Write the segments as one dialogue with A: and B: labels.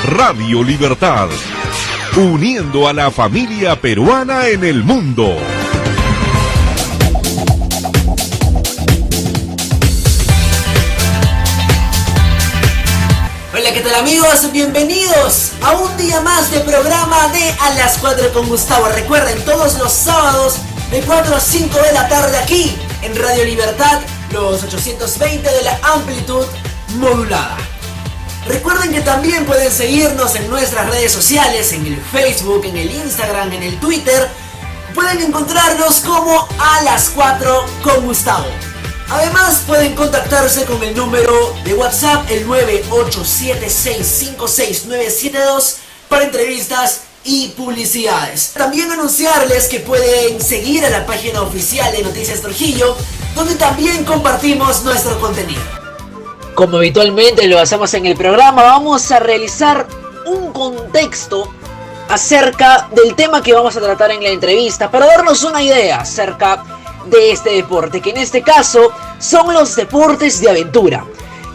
A: Radio Libertad, uniendo a la familia peruana en el mundo.
B: Hola, ¿qué tal amigos? Bienvenidos a un día más de programa de A las 4 con Gustavo. Recuerden, todos los sábados de 4 a 5 de la tarde aquí en Radio Libertad, los 820 de la amplitud modulada. Recuerden que también pueden seguirnos en nuestras redes sociales, en el Facebook, en el Instagram, en el Twitter. Pueden encontrarnos como A las 4 con Gustavo. Además pueden contactarse con el número de WhatsApp, el 987656972, para entrevistas y publicidades. También anunciarles que pueden seguir a la página oficial de Noticias Trujillo, donde también compartimos nuestro contenido. Como habitualmente lo hacemos en el programa, vamos a realizar un contexto acerca del tema que vamos a tratar en la entrevista, para darnos una idea acerca de este deporte, que en este caso son los deportes de aventura.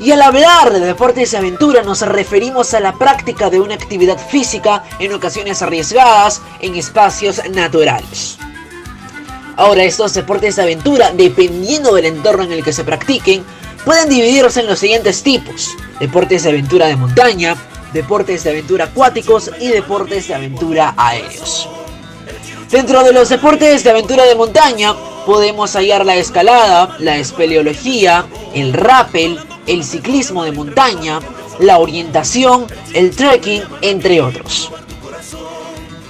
B: Y al hablar de deportes de aventura nos referimos a la práctica de una actividad física en ocasiones arriesgadas en espacios naturales. Ahora, estos deportes de aventura, dependiendo del entorno en el que se practiquen, pueden dividirse en los siguientes tipos: deportes de aventura de montaña, deportes de aventura acuáticos y deportes de aventura aéreos. Dentro de los deportes de aventura de montaña podemos hallar la escalada, la espeleología, el rappel, el ciclismo de montaña, la orientación, el trekking, entre otros.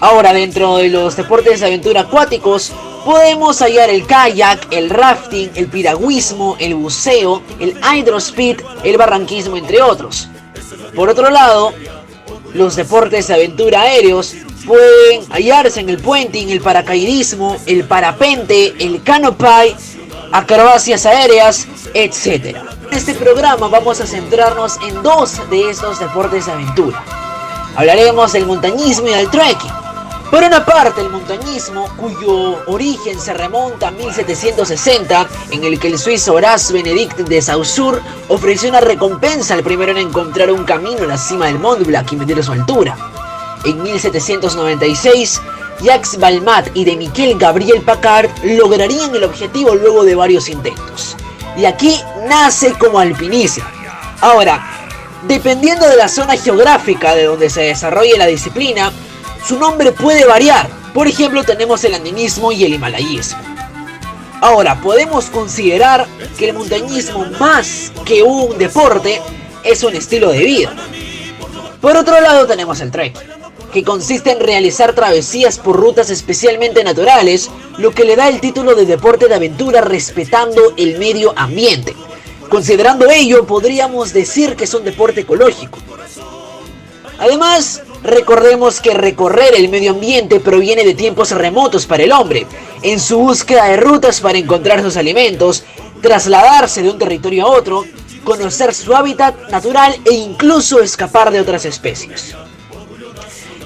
B: Ahora, dentro de los deportes de aventura acuáticos podemos hallar el kayak, el rafting, el piragüismo, el buceo, el hydrospeed, el barranquismo, entre otros. Por otro lado, los deportes de aventura aéreos pueden hallarse en el puenting, el paracaidismo, el parapente, el canopy, acrobacias aéreas, etc. En este programa vamos a centrarnos en dos de estos deportes de aventura. Hablaremos del montañismo y del trekking. Por una parte, el montañismo, cuyo origen se remonta a 1760, en el que el suizo Horace Benedict de Saussure ofreció una recompensa al primero en encontrar un camino a la cima del Mont Blanc y medir su altura. En 1796, Jacques Balmat y de Miquel Gabriel Paccard lograrían el objetivo luego de varios intentos. Y aquí nace como alpinismo. Ahora, dependiendo de la zona geográfica de donde se desarrolle la disciplina, su nombre puede variar. Por ejemplo, tenemos el andinismo y el himalayismo. Ahora, podemos considerar que el montañismo, más que un deporte, es un estilo de vida. Por otro lado, tenemos el trekking, que consiste en realizar travesías por rutas especialmente naturales, lo que le da el título de deporte de aventura respetando el medio ambiente. Considerando ello, podríamos decir que es un deporte ecológico. Además, recordemos que recorrer el medio ambiente proviene de tiempos remotos para el hombre, en su búsqueda de rutas para encontrar sus alimentos, trasladarse de un territorio a otro, conocer su hábitat natural e incluso escapar de otras especies.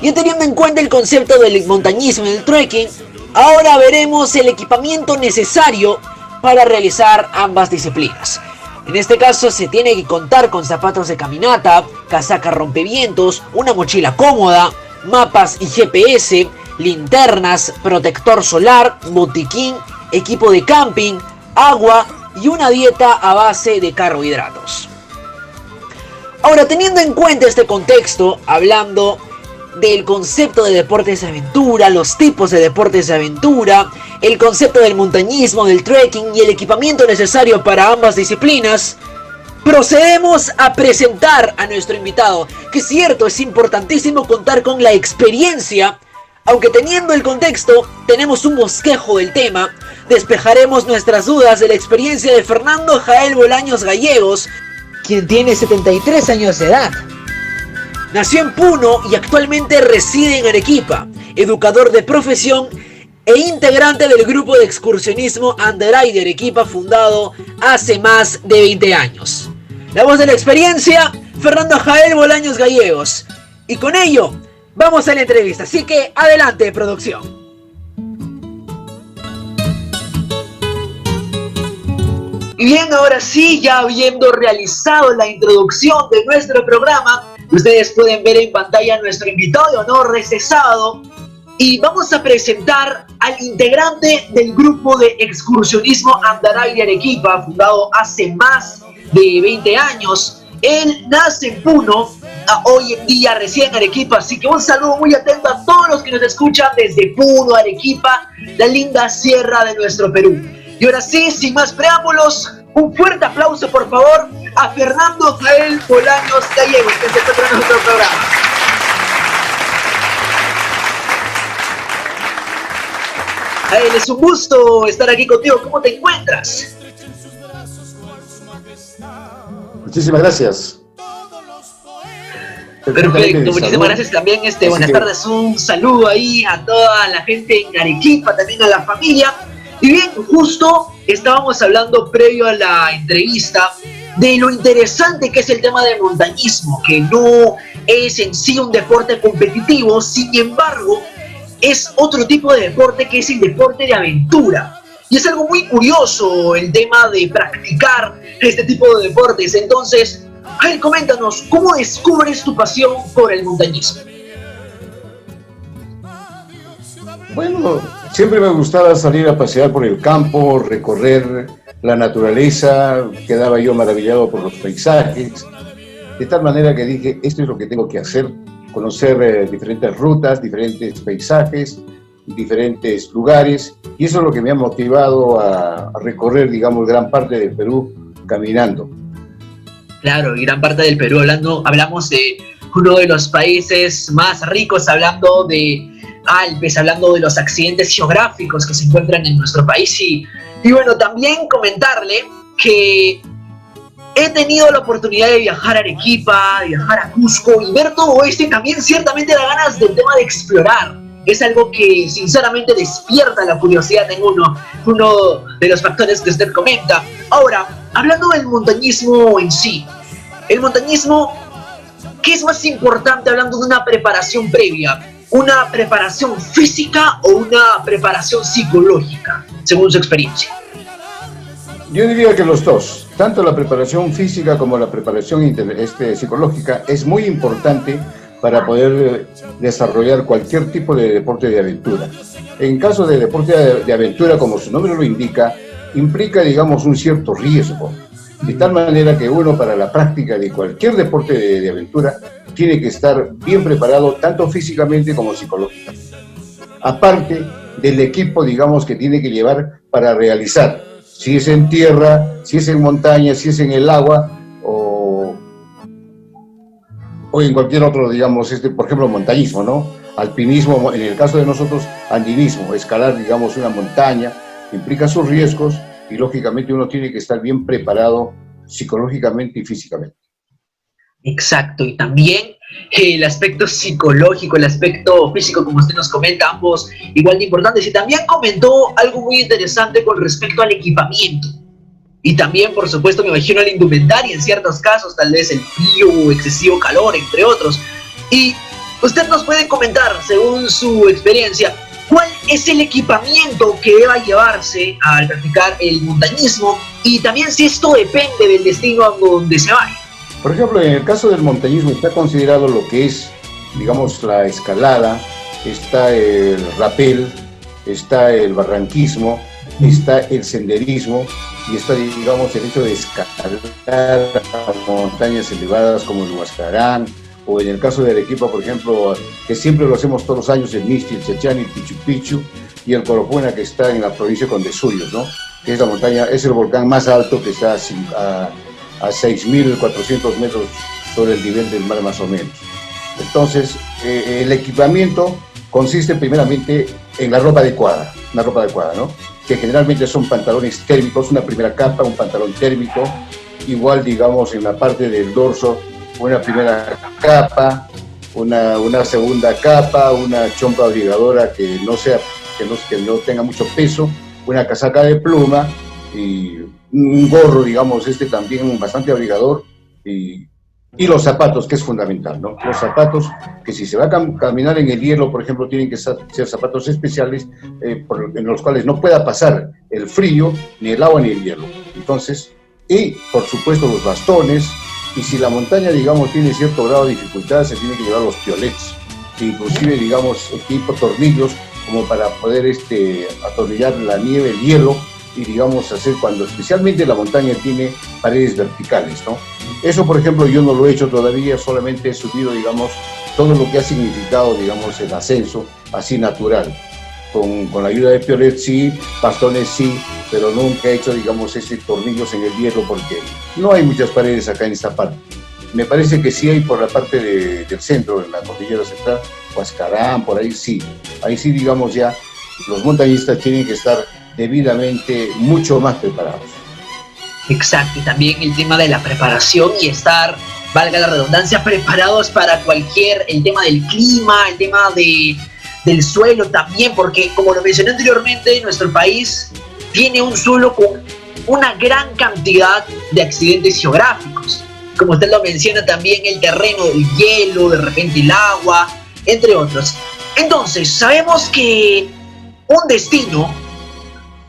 B: Y teniendo en cuenta el concepto del montañismo y del trekking, ahora veremos el equipamiento necesario para realizar ambas disciplinas. En este caso se tiene que contar con zapatos de caminata, casaca rompevientos, una mochila cómoda, mapas y GPS, linternas, protector solar, botiquín, equipo de camping, agua y una dieta a base de carbohidratos. Ahora, teniendo en cuenta este contexto, hablando del concepto de deportes de aventura, los tipos de deportes de aventura, el concepto del montañismo, del trekking y el equipamiento necesario para ambas disciplinas, procedemos a presentar a nuestro invitado, que es cierto, es importantísimo contar con la experiencia, aunque teniendo el contexto, tenemos un bosquejo del tema, despejaremos nuestras dudas de la experiencia de Fernando Jael Bolaños Gallegos, quien tiene 73 años de edad. Nació en Puno y actualmente reside en Arequipa, educador de profesión e integrante del grupo de excursionismo Anderay de Arequipa, fundado hace más de 20 años. La voz de la experiencia, Fernando Jael Bolaños Gallegos. Y con ello, vamos a la entrevista, así que adelante, producción. Y bien, ahora sí, ya habiendo realizado la introducción de nuestro programa, ustedes pueden ver en pantalla a nuestro invitado de honor este sábado. Y vamos a presentar al integrante del grupo de excursionismo Andaray de Arequipa, fundado hace más de 20 años. Él nace en Puno, hoy en día reside en Arequipa, así que un saludo muy atento a todos los que nos escuchan desde Puno, Arequipa, la linda sierra de nuestro Perú. Y ahora sí, sin más preámbulos, un fuerte aplauso por favor a Fernando Jael Bolaños Gallegos, que se encuentra en nuestro programa. Jael, es un gusto estar aquí contigo. ¿Cómo te encuentras?
C: Muchísimas gracias.
B: Perfecto, muchísimas gracias también. Buenas tardes, un saludo ahí a toda la gente en Arequipa, también a la familia. Y bien, justo estábamos hablando previo a la entrevista de lo interesante que es el tema del montañismo, que no es en sí un deporte competitivo, sin embargo, es otro tipo de deporte que es el deporte de aventura. Y es algo muy curioso el tema de practicar este tipo de deportes. Entonces, Jael, coméntanos, ¿cómo descubres tu pasión por el montañismo?
C: Bueno, siempre me gustaba salir a pasear por el campo, recorrer la naturaleza, quedaba yo maravillado por los paisajes, de tal manera que dije, esto es lo que tengo que hacer, conocer diferentes rutas, diferentes paisajes, diferentes lugares, y eso es lo que me ha motivado a recorrer, digamos, gran parte del Perú caminando.
B: Claro, y gran parte del Perú, hablamos de uno de los países más ricos, hablando de Alpes, hablando de los accidentes geográficos que se encuentran en nuestro país. Y bueno, también comentarle que he tenido la oportunidad de viajar a Arequipa, de viajar a Cusco y ver todo esto, y también ciertamente da ganas del tema de explorar. Es algo que sinceramente despierta la curiosidad en uno de los factores que usted comenta. Ahora, hablando del montañismo en sí, el montañismo, ¿qué es más importante hablando de una preparación previa? ¿Una preparación física o una preparación psicológica, según su experiencia?
C: Yo diría que los dos, tanto la preparación física como la preparación psicológica es muy importante para poder desarrollar cualquier tipo de deporte de aventura. En caso de deporte de aventura, como su nombre lo indica, implica, digamos, un cierto riesgo, de tal manera que uno para la práctica de cualquier deporte de aventura tiene que estar bien preparado tanto físicamente como psicológicamente. Aparte del equipo, digamos, que tiene que llevar para realizar, si es en tierra, si es en montaña, si es en el agua o en cualquier otro, digamos, por ejemplo, montañismo, ¿no? Alpinismo, en el caso de nosotros, andinismo, escalar, digamos, una montaña, implica sus riesgos y, lógicamente, uno tiene que estar bien preparado psicológicamente y físicamente.
B: Exacto, y también el aspecto psicológico, el aspecto físico, como usted nos comenta, ambos igual de importantes. Y también comentó algo muy interesante con respecto al equipamiento. Y también, por supuesto, me imagino la indumentaria en ciertos casos, tal vez el frío o excesivo calor, entre otros. Y usted nos puede comentar, según su experiencia, ¿cuál es el equipamiento que deba llevarse al practicar el montañismo? Y también si esto depende del destino a donde se vaya.
C: Por ejemplo, en el caso del montañismo está considerado lo que es, digamos, la escalada, está el rapel, está el barranquismo, está el senderismo y está, digamos, el hecho de escalar montañas elevadas como el Huascarán, o en el caso de Arequipa, por ejemplo, que siempre lo hacemos todos los años, el Mixti, el Chachán, el Pichu Picchu y el Coropuena, que está en la provincia de Condesuyos, ¿no? Que es la montaña, es el volcán más alto que está a 6.400 metros sobre el nivel del mar más o menos. Entonces, el equipamiento consiste primeramente en la ropa adecuada, ¿no? Que generalmente son pantalones térmicos, una primera capa, un pantalón térmico, igual, digamos, en la parte del dorso, una primera capa, una segunda capa, una chompa abrigadora que no tenga mucho peso, una casaca de pluma y un gorro, digamos, también bastante abrigador, y los zapatos, que es fundamental, ¿no? Los zapatos, que si se va a caminar en el hielo, por ejemplo, tienen que ser zapatos especiales en los cuales no pueda pasar el frío, ni el agua, ni el hielo. Entonces, y por supuesto los bastones, y si la montaña, digamos, tiene cierto grado de dificultad, se tiene que llevar los piolets, inclusive, digamos, equipo tornillos, como para poder atornillar la nieve, el hielo, y digamos hacer cuando especialmente la montaña tiene paredes verticales, ¿no? Eso, por ejemplo, yo no lo he hecho todavía, solamente he subido, digamos, todo lo que ha significado, digamos, el ascenso así natural. Con la ayuda de piolet sí, bastones sí, pero nunca he hecho, digamos, tornillos en el hielo porque no hay muchas paredes acá en esta parte. Me parece que sí hay por la parte del centro, en la cordillera central, Huascarán, por ahí sí. Ahí sí, digamos, ya los montañistas tienen que estar debidamente mucho más preparados.
D: Exacto, y también el tema de la preparación y estar, valga la redundancia, preparados para el tema del clima, el tema del suelo también, porque como lo mencioné anteriormente, nuestro país tiene un suelo con una gran cantidad de accidentes geográficos. Como usted lo menciona, también el terreno, el hielo, de repente el agua, entre otros. Entonces, sabemos que un destino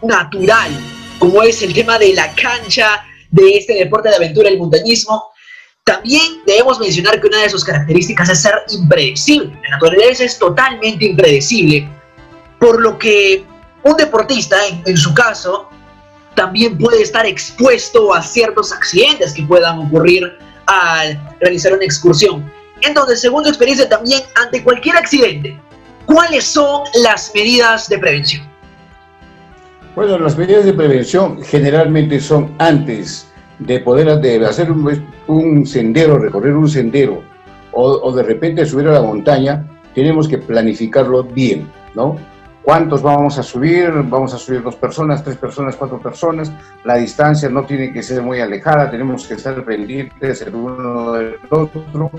D: natural, como es el tema de la cancha de este deporte de aventura, el montañismo, también debemos mencionar que una de sus características es ser impredecible. La naturaleza es totalmente impredecible, por lo que un deportista, en su caso, también puede estar expuesto a ciertos accidentes que puedan ocurrir al realizar una excursión. Entonces, según tu experiencia también, ante cualquier accidente, ¿cuáles son las medidas de prevención?
C: Bueno, las medidas de prevención generalmente son antes de poder hacer un sendero, recorrer un sendero, o de repente subir a la montaña, tenemos que planificarlo bien, ¿no? ¿Cuántos vamos a subir? Vamos a subir 2 personas, 3 personas, 4 personas. La distancia no tiene que ser muy alejada, tenemos que estar pendientes el uno del otro.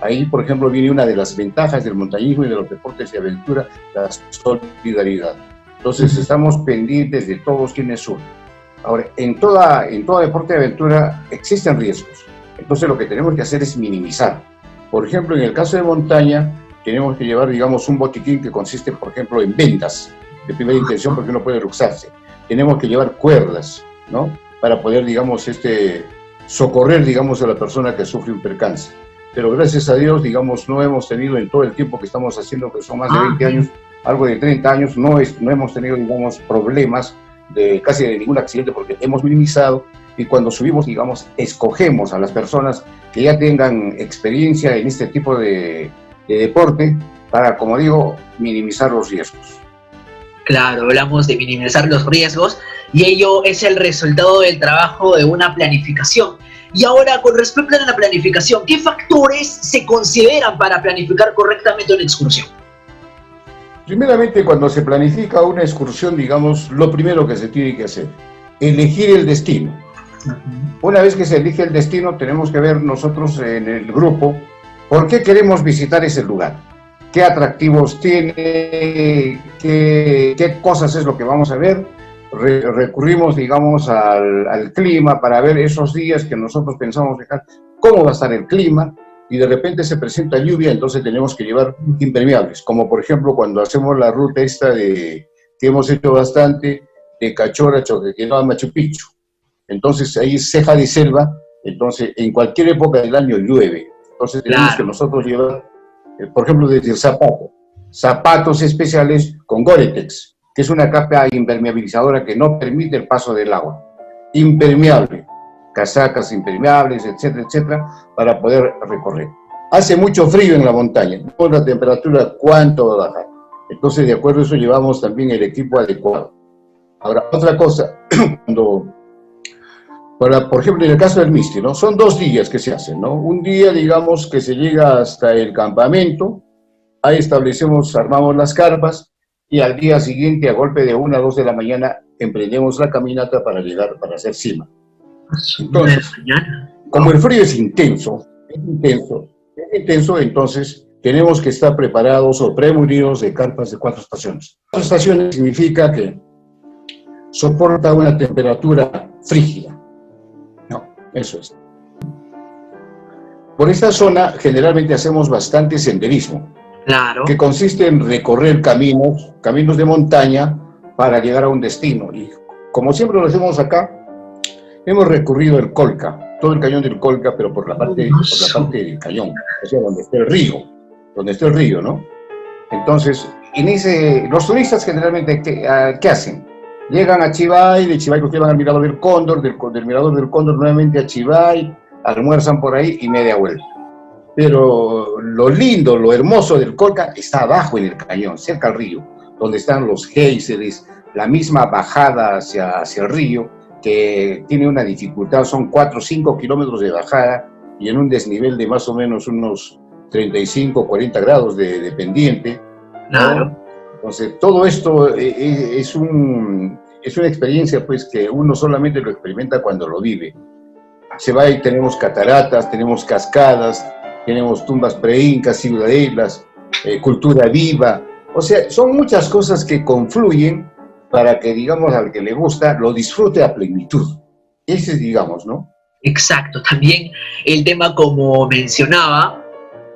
C: Ahí, por ejemplo, viene una de las ventajas del montañismo y de los deportes de aventura, la solidaridad. Entonces, estamos pendientes de todos quienes suben. Ahora, en todo deporte de aventura existen riesgos. Entonces, lo que tenemos que hacer es minimizar. Por ejemplo, en el caso de montaña, tenemos que llevar, digamos, un botiquín que consiste, por ejemplo, en vendas de primera intención porque uno puede luxarse. Tenemos que llevar cuerdas, ¿no? Para poder, digamos, socorrer, digamos, a la persona que sufre un percance. Pero gracias a Dios, digamos, no hemos tenido en todo el tiempo que estamos haciendo, que son más de 20 años, algo de 30 años, no hemos tenido, digamos, problemas casi de ningún accidente porque hemos minimizado, y cuando subimos, digamos, escogemos a las personas que ya tengan experiencia en este tipo de deporte para, como digo, minimizar los riesgos.
D: Claro, hablamos de minimizar los riesgos y ello es el resultado del trabajo de una planificación. Y ahora, con respecto a la planificación, ¿qué factores se consideran para planificar correctamente una excursión?
C: Primeramente, cuando se planifica una excursión, digamos, lo primero que se tiene que hacer, elegir el destino. Una vez que se elige el destino, tenemos que ver nosotros en el grupo por qué queremos visitar ese lugar, qué atractivos tiene, qué cosas es lo que vamos a ver. Recurrimos, digamos, al clima para ver esos días que nosotros pensamos dejar, cómo va a estar el clima, y de repente se presenta lluvia, entonces tenemos que llevar impermeables, como por ejemplo cuando hacemos la ruta que hemos hecho bastante, de Cachora, Choquequirao, Machu Picchu. Entonces ahí es ceja de selva, entonces en cualquier época del año llueve, entonces tenemos que nosotros llevar, por ejemplo, desde el zapatos especiales con Gore-Tex, que es una capa impermeabilizadora que no permite el paso del agua, impermeable, casacas impermeables, etcétera, etcétera, para poder recorrer. Hace mucho frío en la montaña, ¿no? La temperatura, ¿cuánto va a bajar? Entonces, de acuerdo a eso, llevamos también el equipo adecuado. Ahora, otra cosa, por ejemplo, en el caso del Misti, ¿no? Son 2 días que se hacen, ¿no? Un día, digamos, que se llega hasta el campamento, ahí armamos las carpas, y al día siguiente, a golpe de 1 a 2 de la mañana, emprendemos la caminata para hacer cima. Entonces, como el frío es intenso, entonces tenemos que estar preparados o premunidos de carpas de 4 estaciones. 4 estaciones significa que soporta una temperatura frígida. No, eso es. Por esta zona generalmente hacemos bastante senderismo.
D: Claro.
C: Que consiste en recorrer caminos de montaña para llegar a un destino. Y como siempre lo hacemos acá, Hemos recorrido el Colca, todo el cañón del Colca, pero por la parte del cañón, o sea, donde está el río, ¿no? Entonces, los turistas generalmente, ¿qué hacen? Llegan a Chivay, de Chivay los llevan al Mirador del Cóndor, del Mirador del Cóndor nuevamente a Chivay, almuerzan por ahí y media vuelta. Pero lo lindo, lo hermoso del Colca está abajo en el cañón, cerca al río, donde están los géiseres, la misma bajada hacia el río, que tiene una dificultad, son 4 o 5 kilómetros de bajada y en un desnivel de más o menos unos 35, 40 grados de pendiente.
D: Claro.
C: Entonces, todo esto es una experiencia pues que uno solamente lo experimenta cuando lo vive. Se va y tenemos cataratas, tenemos cascadas, tenemos tumbas preincas, ciudadelas, cultura viva. O sea, son muchas cosas que confluyen para que, digamos, al que le gusta, lo disfrute a plenitud. Ese es, digamos, ¿no?
D: Exacto. También el tema, como mencionaba,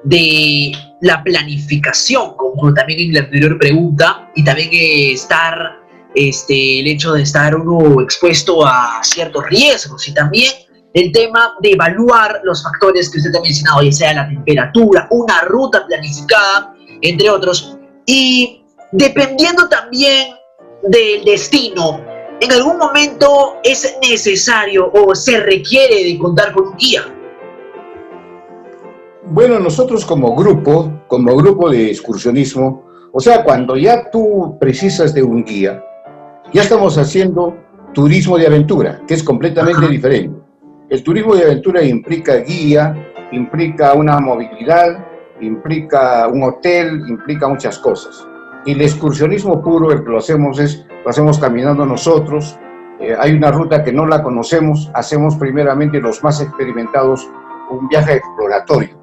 D: de la planificación, como también en la anterior pregunta, y también el hecho de estar uno expuesto a ciertos riesgos, y también el tema de evaluar los factores que usted ha mencionado, ya sea la temperatura, una ruta planificada, entre otros, y dependiendo también del destino, en algún momento es necesario o se requiere de contar con un guía.
C: Bueno, nosotros como grupo de excursionismo, o sea, cuando ya tú precisas de un guía, ya estamos haciendo turismo de aventura, que es completamente diferente. El turismo de aventura implica guía, implica una movilidad, implica un hotel, implica muchas cosas. Y el excursionismo puro, el que lo hacemos caminando nosotros. Hay una ruta que no la conocemos, hacemos primeramente los más experimentados un viaje exploratorio.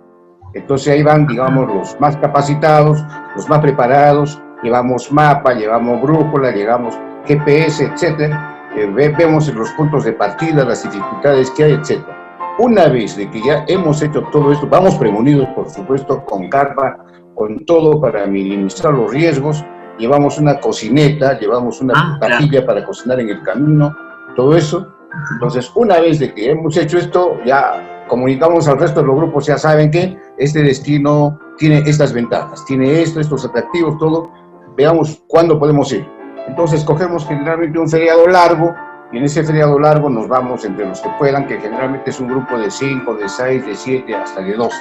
C: Entonces ahí van, digamos, los más capacitados, los más preparados, llevamos mapa, llevamos brújula, llevamos GPS, etcétera. Vemos los puntos de partida, las dificultades que hay, etcétera. Una vez de que ya hemos hecho todo esto, vamos prevenidos, por supuesto, con carpa, con todo para minimizar los riesgos. Llevamos una cocineta, llevamos una parrilla para cocinar en el camino, todo eso. Entonces, una vez de que hemos hecho esto, ya comunicamos al resto de los grupos, ya saben que este destino tiene estas ventajas, tiene estos atractivos, todo. Veamos cuándo podemos ir. Entonces, cogemos generalmente un feriado largo, y en ese feriado largo nos vamos entre los que puedan, que generalmente es un grupo de 5, de 6, de 7, hasta de 12.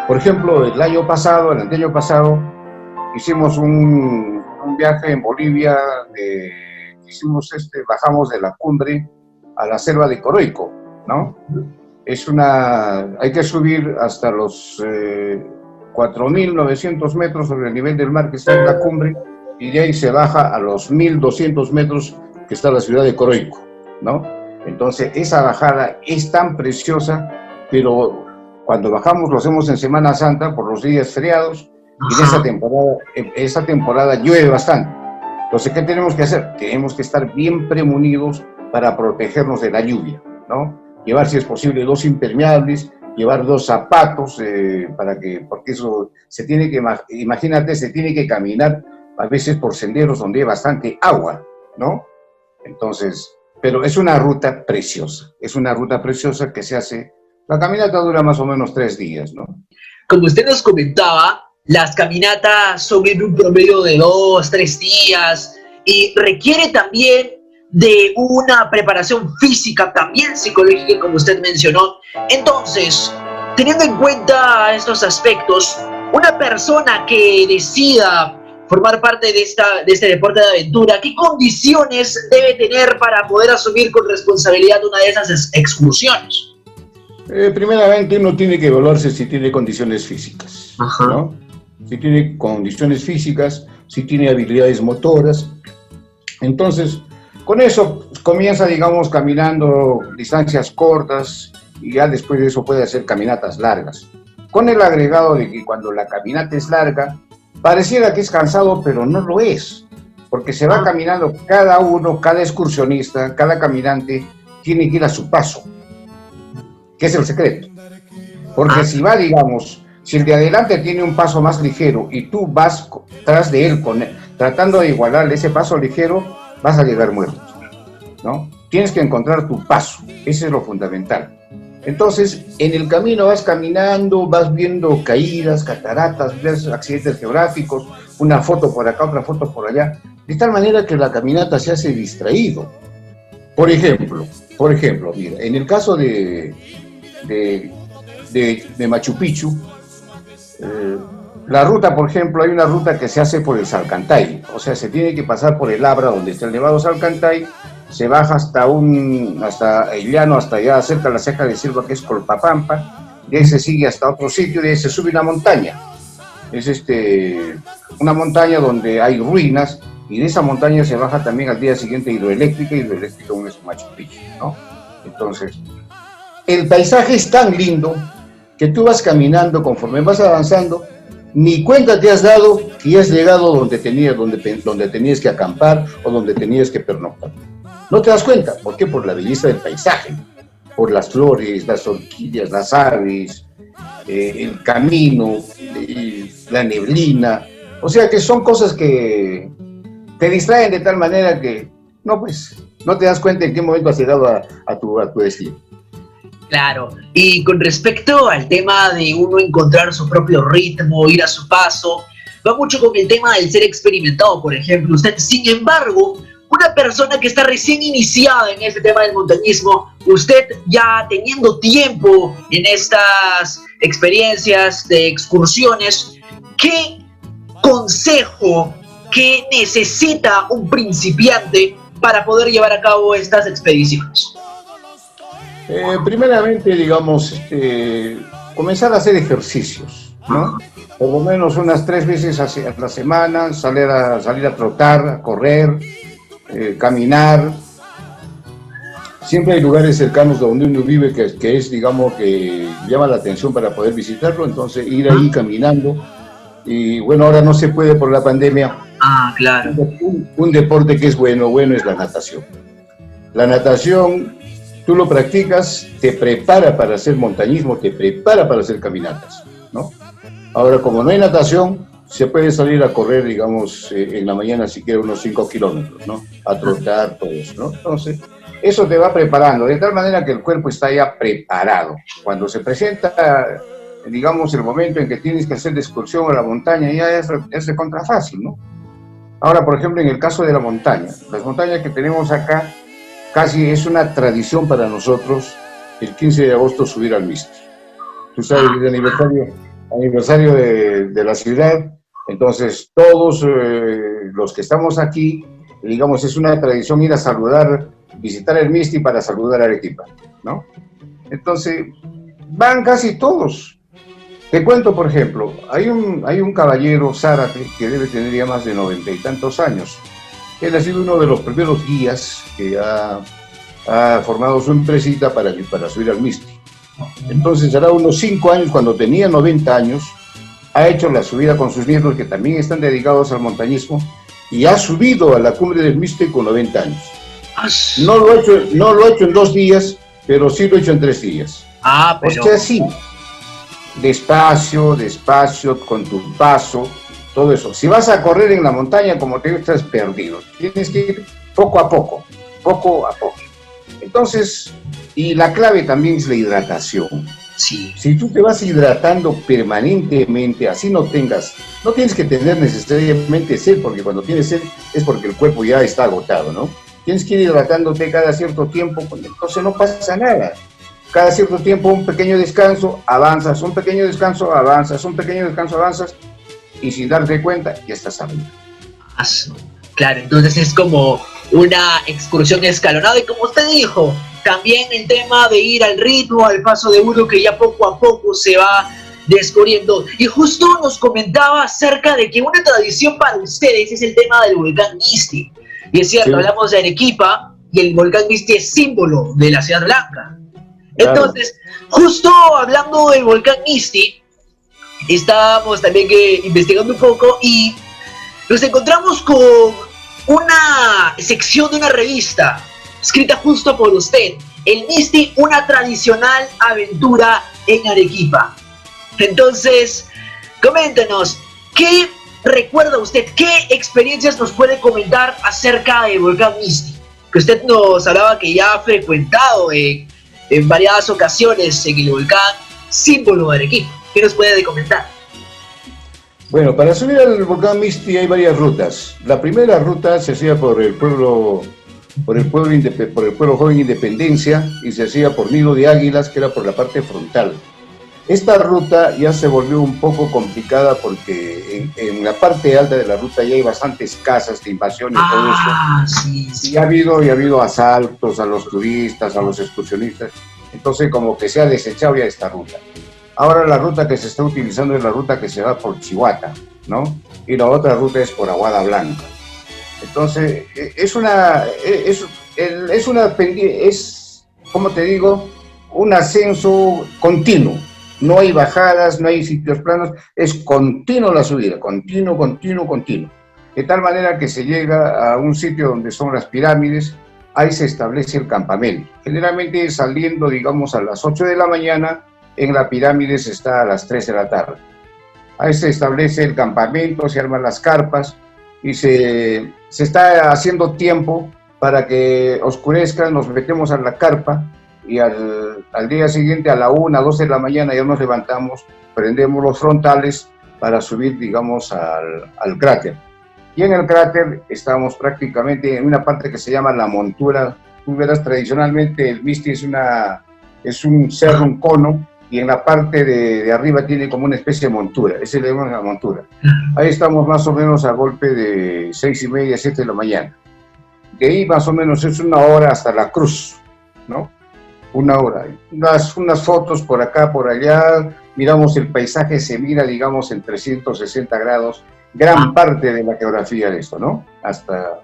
C: Por ejemplo, el año pasado, hicimos un viaje en Bolivia, bajamos de la cumbre a la selva de Coroico, ¿no? Hay que subir hasta los 4.900 metros sobre el nivel del mar que está en la cumbre, y de ahí se baja a los 1.200 metros que está la ciudad de Coroico, ¿no? Entonces, esa bajada es tan preciosa, pero cuando bajamos lo hacemos en Semana Santa por los días feriados, y en esa temporada llueve bastante. Entonces, ¿qué tenemos que hacer? Tenemos que estar bien premunidos para protegernos de la lluvia, ¿no? Llevar, si es posible, 2 impermeables, llevar 2 zapatos, porque eso se tiene que, imagínate, se tiene que caminar a veces por senderos donde hay bastante agua, ¿no? Entonces, pero es una ruta preciosa que se hace. La caminata dura más o menos 3 días, ¿no?
D: Como usted nos comentaba, las caminatas son en un promedio de 2, 3 días y requiere también de una preparación física, también psicológica, como usted mencionó. Entonces, teniendo en cuenta estos aspectos, una persona que decida formar parte de este deporte de aventura, ¿qué condiciones debe tener para poder asumir con responsabilidad una de esas excursiones?
C: Primeramente, uno tiene que evaluarse si tiene condiciones físicas, ¿no? Si tiene condiciones físicas, si tiene habilidades motoras. Entonces, con eso comienza, digamos, caminando distancias cortas, y ya después de eso puede hacer caminatas largas. Con el agregado de que cuando la caminata es larga, pareciera que es cansado, pero no lo es, porque se va caminando cada excursionista, cada caminante tiene que ir a su paso, que es el secreto. Porque si va, digamos, si el de adelante tiene un paso más ligero y tú vas tras de él tratando de igualarle ese paso ligero, vas a llegar muerto, ¿no? tienes que encontrar tu paso, ese es lo fundamental. Entonces, en el camino vas caminando, vas viendo caídas, cataratas, ves accidentes geográficos, una foto por acá, otra foto por allá, de tal manera que la caminata se hace distraído. Por ejemplo, mira, en el caso de Machu Picchu, la ruta, por ejemplo, hay una ruta que se hace por el Salcantay, o sea, se tiene que pasar por el Abra, donde está el Nevado Salcantay, se baja hasta el llano, hasta allá cerca de la ceja de Silva, que es Colpapampa, de ahí se sigue hasta otro sitio, de ahí se sube una montaña. Es una montaña donde hay ruinas, y de esa montaña se baja también al día siguiente hidroeléctrica aún es Machu Picchu, ¿no? Entonces, el paisaje es tan lindo que tú vas caminando, conforme vas avanzando, ni cuenta te has dado que has llegado donde tenías que acampar o donde tenías que pernoctar. No te das cuenta. ¿Por qué? Por la belleza del paisaje, por las flores, las orquídeas, las aves, el camino, la neblina. O sea que son cosas que te distraen de tal manera que no te das cuenta en qué momento has llegado a tu destino.
D: Claro, y con respecto al tema de uno encontrar su propio ritmo, ir a su paso, va mucho con el tema del ser experimentado, por ejemplo. Usted, sin embargo, una persona que está recién iniciada en este tema del montañismo, usted ya teniendo tiempo en estas experiencias de excursiones, ¿qué consejo, qué necesita un principiante para poder llevar a cabo estas expediciones?
C: Primeramente, digamos, comenzar a hacer ejercicios, ¿no? Por lo menos unas 3 veces a la semana, salir a trotar, a correr, caminar. Siempre hay lugares cercanos donde uno vive que es, digamos, que llama la atención para poder visitarlo, entonces ir ahí caminando. Y bueno, ahora no se puede por la pandemia.
D: Ah, claro.
C: Un deporte que es bueno es la natación. La natación, tú lo practicas, te prepara para hacer montañismo, te prepara para hacer caminatas, ¿no? Ahora, como no hay natación, se puede salir a correr, digamos, en la mañana siquiera unos 5 kilómetros, ¿no? A trotar, todo eso, ¿no? Entonces, eso te va preparando, de tal manera que el cuerpo está ya preparado. Cuando se presenta, digamos, el momento en que tienes que hacer la excursión a la montaña, ya es de contrafácil, ¿no? Ahora, por ejemplo, en el caso de la montaña, las montañas que tenemos acá, casi es una tradición para nosotros el 15 de agosto subir al Misti. Tú sabes, es el aniversario de la ciudad, entonces todos los que estamos aquí, digamos, es una tradición ir a saludar, visitar el Misti para saludar a Arequipa, ¿no? Entonces, van casi todos. Te cuento, por ejemplo, hay un caballero zárate que debe tener ya más de 90 y tantos años. Él ha sido uno de los primeros guías que ha formado su empresita para subir al Misti. Entonces, hará unos 5 años, cuando tenía 90 años, ha hecho la subida con sus nietos, que también están dedicados al montañismo, y ha subido a la cumbre del Misti con 90 años. No lo ha hecho en 2 días, pero sí lo ha hecho en 3 días. Pero... O sea, sí, despacio, con tu paso, todo eso. Si vas a correr en la montaña, como te digo, estás perdido. Tienes que ir poco a poco. Entonces, y la clave también es la hidratación.
D: Sí.
C: Si tú te vas hidratando permanentemente, así no tienes que tener necesariamente sed, porque cuando tienes sed es porque el cuerpo ya está agotado, ¿no? Tienes que ir hidratándote cada cierto tiempo, entonces no pasa nada. Cada cierto tiempo un pequeño descanso, avanzas, un pequeño descanso, avanzas, y sin darte cuenta ya estás arriba.
D: Claro, entonces es como una excursión escalonada, y como usted dijo, también el tema de ir al ritmo, al paso de uno, que ya poco a poco se va descubriendo. Y justo nos comentaba acerca de que una tradición para ustedes es el tema del volcán Misti. Y es cierto, sí. Hablamos de Arequipa, y el volcán Misti es símbolo de la Ciudad Blanca. Claro. Entonces, justo hablando del volcán Misti, estábamos también investigando un poco y nos encontramos con una sección de una revista escrita justo por usted, el Misti, una tradicional aventura en Arequipa. Entonces, coméntenos, ¿qué recuerda usted? ¿Qué experiencias nos puede comentar acerca del volcán Misti? que usted nos hablaba que ya ha frecuentado en variadas ocasiones en el volcán símbolo de Arequipa. ¿Qué nos puede comentar?
C: Bueno, para subir al volcán Misti hay varias rutas. La primera ruta se hacía por el pueblo joven Independencia, y se hacía por Nido de Águilas, que era por la parte frontal. Esta ruta ya se volvió un poco complicada porque en la parte alta de la ruta ya hay bastantes casas de invasión y todo eso.
D: Sí, sí.
C: Y ha habido asaltos a los turistas, a los excursionistas. Entonces como que se ha desechado ya esta ruta. Ahora la ruta que se está utilizando es la ruta que se va por Chihuahua, ¿no? Y la otra ruta es por Aguada Blanca. Entonces, como te digo, un ascenso continuo. No hay bajadas, no hay sitios planos, es continuo la subida, continuo. De tal manera que se llega a un sitio donde son las pirámides, ahí se establece el campamento. Generalmente saliendo, digamos, a las 8 de la mañana, en la pirámide se está a las 3 de la tarde. Ahí se establece el campamento, se arman las carpas, y se está haciendo tiempo para que oscurezca. Nos metemos a la carpa y al día siguiente a la 1, 2 de la mañana ya nos levantamos, prendemos los frontales para subir, digamos, al cráter. Y en el cráter estamos prácticamente en una parte que se llama la montura. Tú verás, tradicionalmente el Misti es un cerro, un cono, y en la parte de arriba tiene como una especie de montura, ese le llamamos la montura. Ahí estamos más o menos a golpe de 6:30, 7 de la mañana. De ahí más o menos es 1 hora hasta la cruz, ¿no? 1 hora. Unas fotos por acá, por allá, miramos el paisaje, se mira, digamos, en 360 grados, gran parte de la geografía de esto, ¿no? Hasta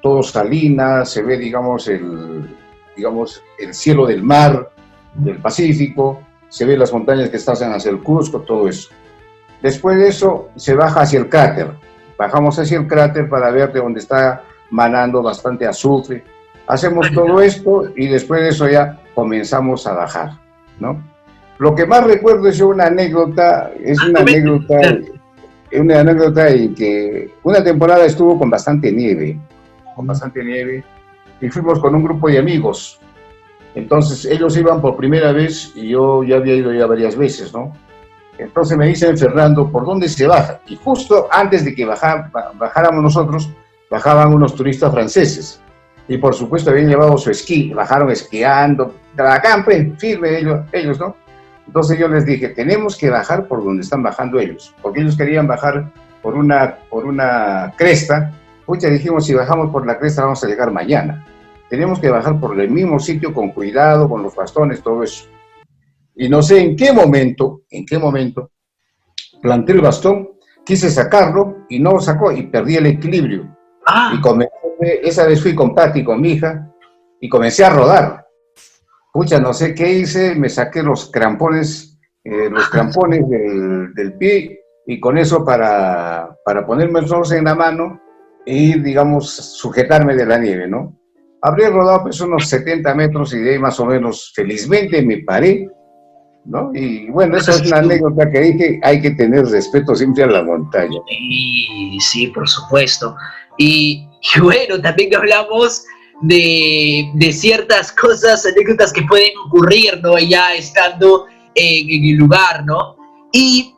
C: todo Salinas, se ve, digamos, el cielo del mar, del Pacífico, se ve las montañas que están hacia el Cusco, todo eso. Después de eso, se baja hacia el cráter. Bajamos hacia el cráter para ver de dónde está manando bastante azufre. Hacemos todo esto y después de eso ya comenzamos a bajar, ¿no? Lo que más recuerdo es una anécdota en que una temporada estuvo con bastante nieve, y fuimos con un grupo de amigos. Entonces ellos iban por primera vez y yo ya había ido ya varias veces, ¿no? Entonces me dicen, Fernando, ¿por dónde se baja? Y justo antes de que bajáramos nosotros, bajaban unos turistas franceses. Y por supuesto habían llevado su esquí, bajaron esquiando, trabajando firme ellos, ¿no? Entonces yo les dije, tenemos que bajar por donde están bajando ellos, porque ellos querían bajar por una cresta. Pucha, dijimos, si bajamos por la cresta vamos a llegar mañana. Tenemos que bajar por el mismo sitio con cuidado, con los bastones, todo eso. Y no sé en qué momento, planté el bastón, quise sacarlo y no lo sacó y perdí el equilibrio. Y esa vez fui con Pati, con mi hija, y comencé a rodar. Pucha, no sé qué hice, me saqué los crampones del pie, y con eso para ponerme los en la mano y, digamos, sujetarme de la nieve, ¿no? Habría rodado pues unos 70 metros y de ahí más o menos, felizmente me paré, ¿no? Y bueno, esa es una anécdota que dije, hay que tener respeto siempre a la montaña.
D: Sí, por supuesto. Y bueno, también hablamos de ciertas cosas, anécdotas que pueden ocurrir, ¿no? Ya estando en el lugar, ¿no? Y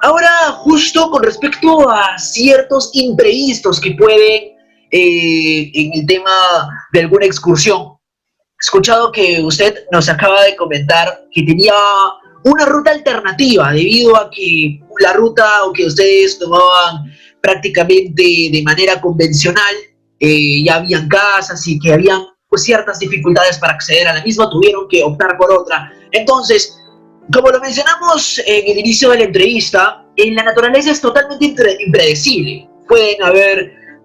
D: ahora, justo con respecto a ciertos imprevistos que pueden en el tema de alguna excursión. He escuchado que usted nos acaba de comentar que tenía una ruta alternativa debido a que la ruta que ustedes tomaban prácticamente de manera convencional, ya habían casas y que habían pues, ciertas dificultades para acceder a la misma, tuvieron que optar por otra. Entonces, como lo mencionamos en el inicio de la entrevista, en la naturaleza es totalmente impredecible.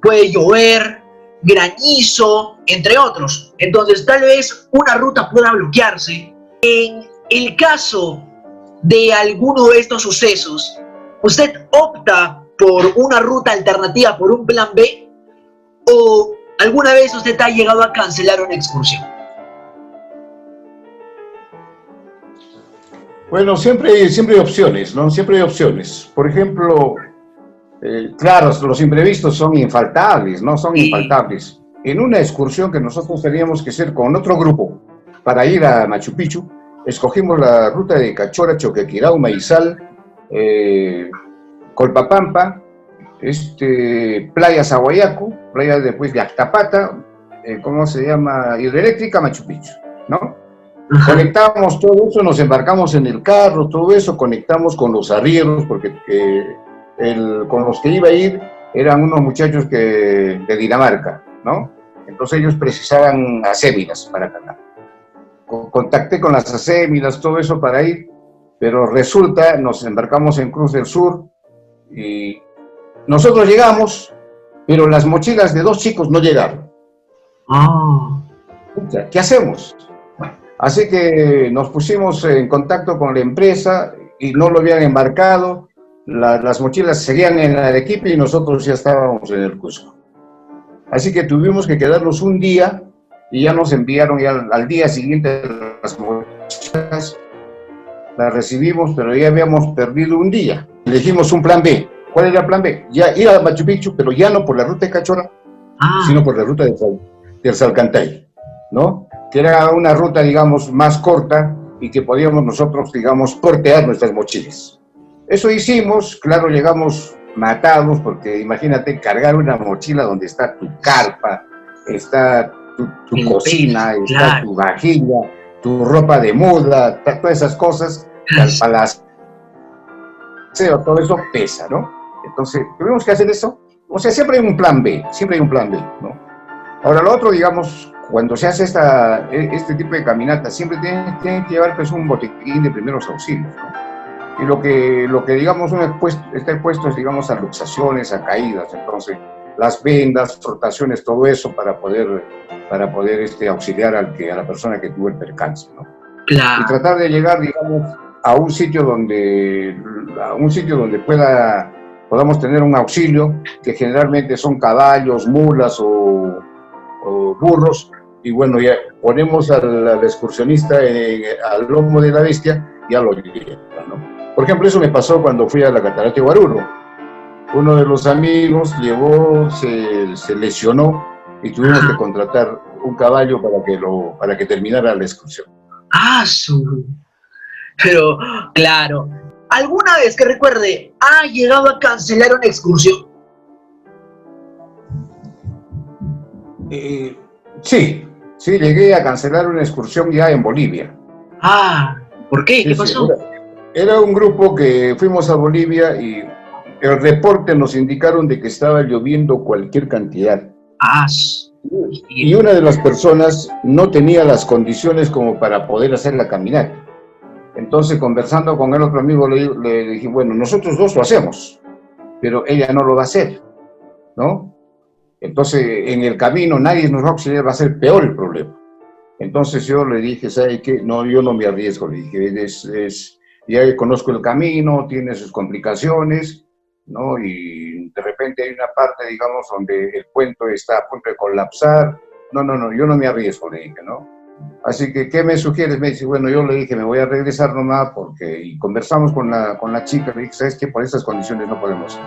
D: Puede llover, granizo, entre otros. Entonces, tal vez una ruta pueda bloquearse. En el caso de alguno de estos sucesos, ¿usted opta por una ruta alternativa, por un plan B? ¿O alguna vez usted ha llegado a cancelar una excursión?
C: Bueno, siempre hay opciones, ¿no? Siempre hay opciones. Por ejemplo, claro, los imprevistos son infaltables, ¿no? Son infaltables. en una excursión que nosotros teníamos que hacer con otro grupo para ir a Machu Picchu, escogimos la ruta de Cachora, Choquequirao, Maizal, Colpapampa, Playa Sahuayaco, playa después de Actapata, ¿cómo se llama? Hidroeléctrica, Machu Picchu, ¿no? Ajá. Conectamos todo eso, nos embarcamos en el carro, todo eso, conectamos con los arrieros, porque con los que iba a ir eran unos muchachos de Dinamarca, ¿no? Entonces ellos precisaban acémilas para cantar. Contacté con las acémilas, todo eso para ir, pero resulta, nos embarcamos en Cruz del Sur y nosotros llegamos, pero las mochilas de 2 chicos no llegaron. ¿Qué hacemos? Así que nos pusimos en contacto con la empresa y no lo habían embarcado, las mochilas seguían en Arequipa y nosotros ya estábamos en el Cusco. Así que tuvimos que quedarnos un día y ya nos enviaron ya al día siguiente las mochilas, las recibimos, pero ya habíamos perdido un día. Elegimos un plan B. ¿Cuál era el plan B? Ya ir a Machu Picchu, pero ya no por la ruta de Cachora, sino por la ruta del Salcantay, ¿no? Que era una ruta, digamos, más corta y que podíamos nosotros, digamos, portear nuestras mochilas. Eso hicimos, claro, llegamos matados, porque imagínate cargar una mochila donde está tu carpa, está tu cocina, está tu vajilla, tu ropa de muda, todas esas cosas, todo eso pesa, ¿no? Entonces, tuvimos que hacer eso. O sea, siempre hay un plan B, ¿no? Ahora, lo otro, digamos, cuando se hace este tipo de caminata, siempre tienen que llevar pues, un botiquín de primeros auxilios, ¿no? Y lo que digamos, está expuesto es, digamos, a luxaciones, a caídas. Entonces, las vendas, frotaciones, todo eso para poder auxiliar a la persona que tuvo el percance, ¿no? Claro. Y tratar de llegar, digamos, a un sitio donde podamos tener un auxilio, que generalmente son caballos, mulas o burros, y bueno, ya ponemos al excursionista al lomo de la bestia, ya lo lleva, ¿no? Por ejemplo, eso me pasó cuando fui a la Catarata de Huaruro. Uno de los amigos se lesionó y tuvimos que contratar un caballo para que terminara la excursión.
D: Pero, claro, ¿alguna vez que recuerde ha llegado a cancelar una excursión?
C: Sí, llegué a cancelar una excursión ya en Bolivia.
D: ¿Por qué? ¿Qué pasó?
C: Era un grupo que fuimos a Bolivia y el reporte nos indicaron de que estaba lloviendo cualquier cantidad. Y una de las personas no tenía las condiciones como para poder hacer la caminata. Entonces, conversando con el otro amigo, le dije, bueno, nosotros dos lo hacemos, pero ella no lo va a hacer, ¿no? Entonces, en el camino nadie nos va a auxiliar, va a ser peor el problema. Entonces yo le dije, ¿sabe qué? No, yo no me arriesgo, le dije, ya conozco el camino, tiene sus complicaciones, ¿no? Y de repente hay una parte, digamos, donde el puente está a punto de colapsar. No, yo no me arriesgo, le dije, ¿no? Así que, ¿qué me sugieres? Me dice, bueno, yo le dije, me voy a regresar nomás y conversamos con la chica, le dije, ¿sabes qué? Por estas condiciones no podemos.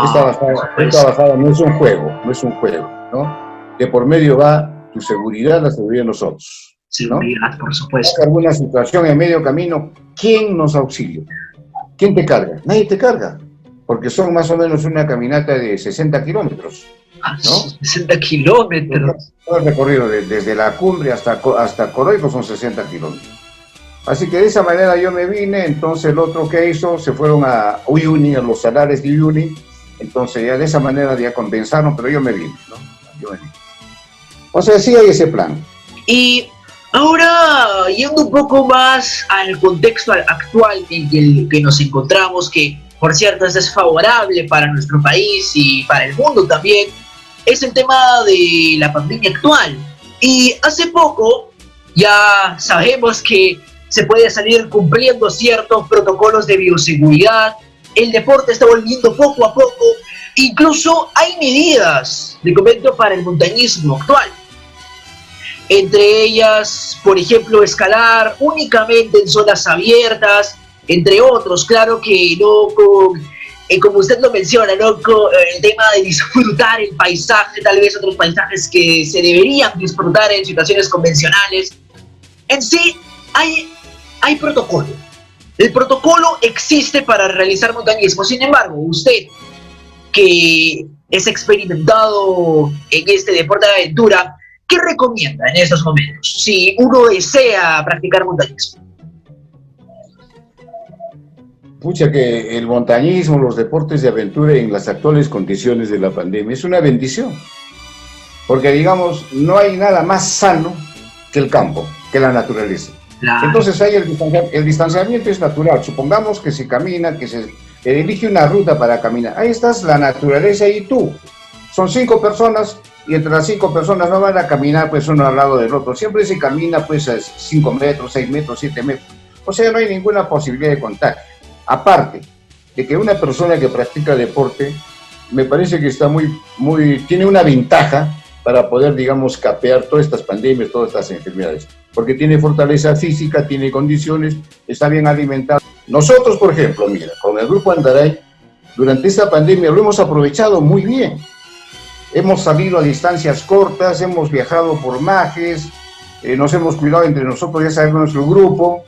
C: Esta bajada no es un juego, ¿no? De por medio va tu seguridad, la seguridad de nosotros.
D: Seguridad, ¿no? Por supuesto.
C: Si hay alguna situación en medio camino, ¿quién nos auxilia? ¿Quién te carga? Nadie te carga, porque son más o menos una caminata de 60 kilómetros. ¿No?
D: 60 kilómetros.
C: Todo el recorrido desde la cumbre hasta Coroico son 60 kilómetros. Así que de esa manera yo me vine. Entonces el otro que hizo, se fueron a Uyuni, a los salares de Uyuni. Entonces ya de esa manera ya compensaron, pero yo me vine, ¿no? O sea, sí hay ese plan.
D: Y ahora, yendo un poco más al contexto actual en el que nos encontramos, que por cierto es desfavorable para nuestro país y para el mundo también, es el tema de la pandemia actual. Y hace poco ya sabemos que se puede salir cumpliendo ciertos protocolos de bioseguridad, el deporte está volviendo poco a poco, incluso hay medidas, le comento, para el montañismo actual. Entre ellas, por ejemplo, escalar únicamente en zonas abiertas, entre otros, claro que no con como usted lo menciona, ¿no? El tema de disfrutar el paisaje, tal vez otros paisajes que se deberían disfrutar en situaciones convencionales. En sí, hay protocolo. El protocolo existe para realizar montañismo. Sin embargo, usted, que es experimentado en este deporte de aventura, ¿qué recomienda en estos momentos si uno desea practicar montañismo?
C: Pucha, que el montañismo, los deportes de aventura en las actuales condiciones de la pandemia es una bendición, porque digamos, no hay nada más sano que el campo, que la naturaleza.
D: Claro.
C: Entonces ahí el distanciamiento es natural. Supongamos que se camina, que se elige una ruta para caminar. Ahí estás la naturaleza y tú. Son 5 personas y entre las 5 personas no van a caminar pues uno al lado del otro. Siempre se camina pues a 5 metros, 6 metros, 7 metros. O sea, no hay ninguna posibilidad de contacto. Aparte de que una persona que practica deporte, me parece que está tiene una ventaja para poder, digamos, capear todas estas pandemias, todas estas enfermedades, porque tiene fortaleza física, tiene condiciones, está bien alimentado. Nosotros, por ejemplo, mira, con el Grupo Andaray, durante esta pandemia lo hemos aprovechado muy bien. Hemos salido a distancias cortas, hemos viajado por majes, nos hemos cuidado entre nosotros, ya sabemos nuestro grupo,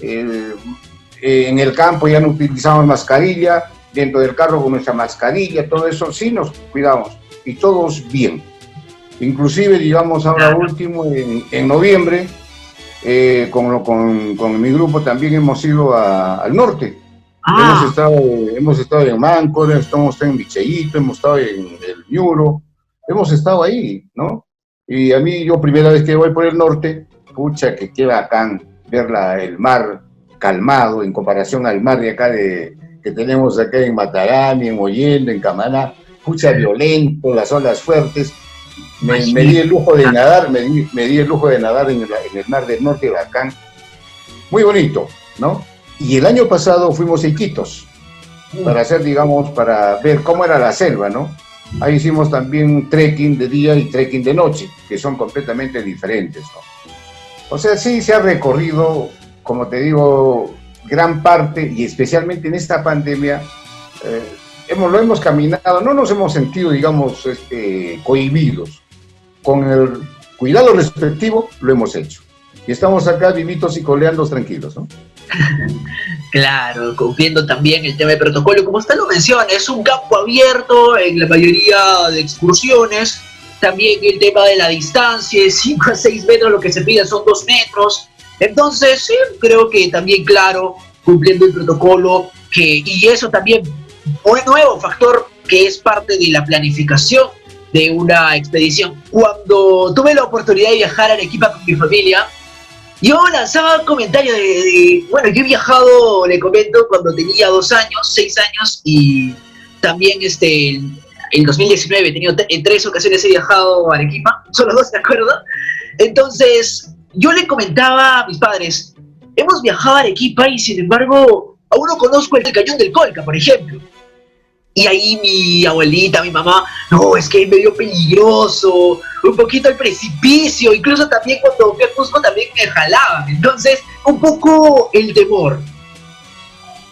C: en el campo ya no utilizamos mascarilla, dentro del carro con nuestra mascarilla, todo eso sí nos cuidamos, y todos bien. Inclusive, digamos, ahora último, en noviembre, con mi grupo también hemos ido al norte. Hemos estado en Máncora, estamos en Micheíto, hemos estado en el Ñuro, hemos estado ahí, ¿no? Y a mí, yo primera vez que voy por el norte, pucha, que qué bacán ver el mar calmado en comparación al mar de acá que tenemos acá en Matarani, en Mollendo, en Camaná, pucha, violento, las olas fuertes. Me di el lujo de nadar, me di el lujo de nadar en el mar del norte, bacán, muy bonito, ¿no? Y el año pasado fuimos a Iquitos, para hacer, digamos, para ver cómo era la selva, ¿no? Ahí hicimos también trekking de día y trekking de noche, que son completamente diferentes, ¿no? O sea, sí se ha recorrido, como te digo, gran parte, y especialmente en esta pandemia, lo hemos caminado, no nos hemos sentido, digamos, cohibidos. Con el cuidado respectivo lo hemos hecho. Y estamos acá vivitos y coleando tranquilos, ¿no?
D: Claro, cumpliendo también el tema de protocolo. Como usted lo menciona, es un campo abierto en la mayoría de excursiones. También el tema de la distancia, 5 a 6 metros, lo que se pide son 2 metros. Entonces, sí, creo que también, claro, cumpliendo el protocolo, y eso también, un nuevo factor que es parte de la planificación de una expedición. Cuando tuve la oportunidad de viajar a Arequipa con mi familia, yo lanzaba comentarios bueno, yo he viajado, le comento, cuando tenía 2 años, 6 años, y también en 2019 he tenido en 3 ocasiones he viajado a Arequipa, solo 2, ¿de acuerdo? Entonces, yo le comentaba a mis padres, hemos viajado a Arequipa y sin embargo, aún no conozco el Cañón del Colca, por ejemplo. Y ahí mi abuelita, mi mamá, no, es que es medio peligroso, un poquito al precipicio, incluso también cuando fui a Cusco también me jalaban. Entonces, un poco el temor.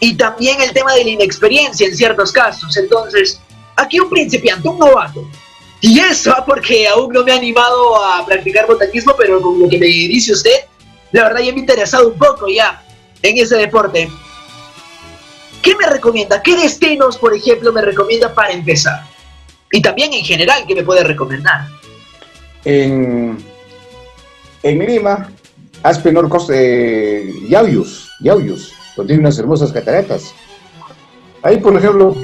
D: Y también el tema de la inexperiencia en ciertos casos. Entonces, aquí un principiante, un novato. Y eso, porque aún no me he animado a practicar montañismo, pero con lo que me dice usted, la verdad ya me he interesado un poco ya en ese deporte. ¿Qué me recomienda? ¿Qué destinos, por ejemplo, me recomienda para empezar? Y también en general, ¿qué me puede recomendar?
C: En Lima, Aspenorcos, Yauyos, donde hay unas hermosas cataratas. Ahí, por ejemplo,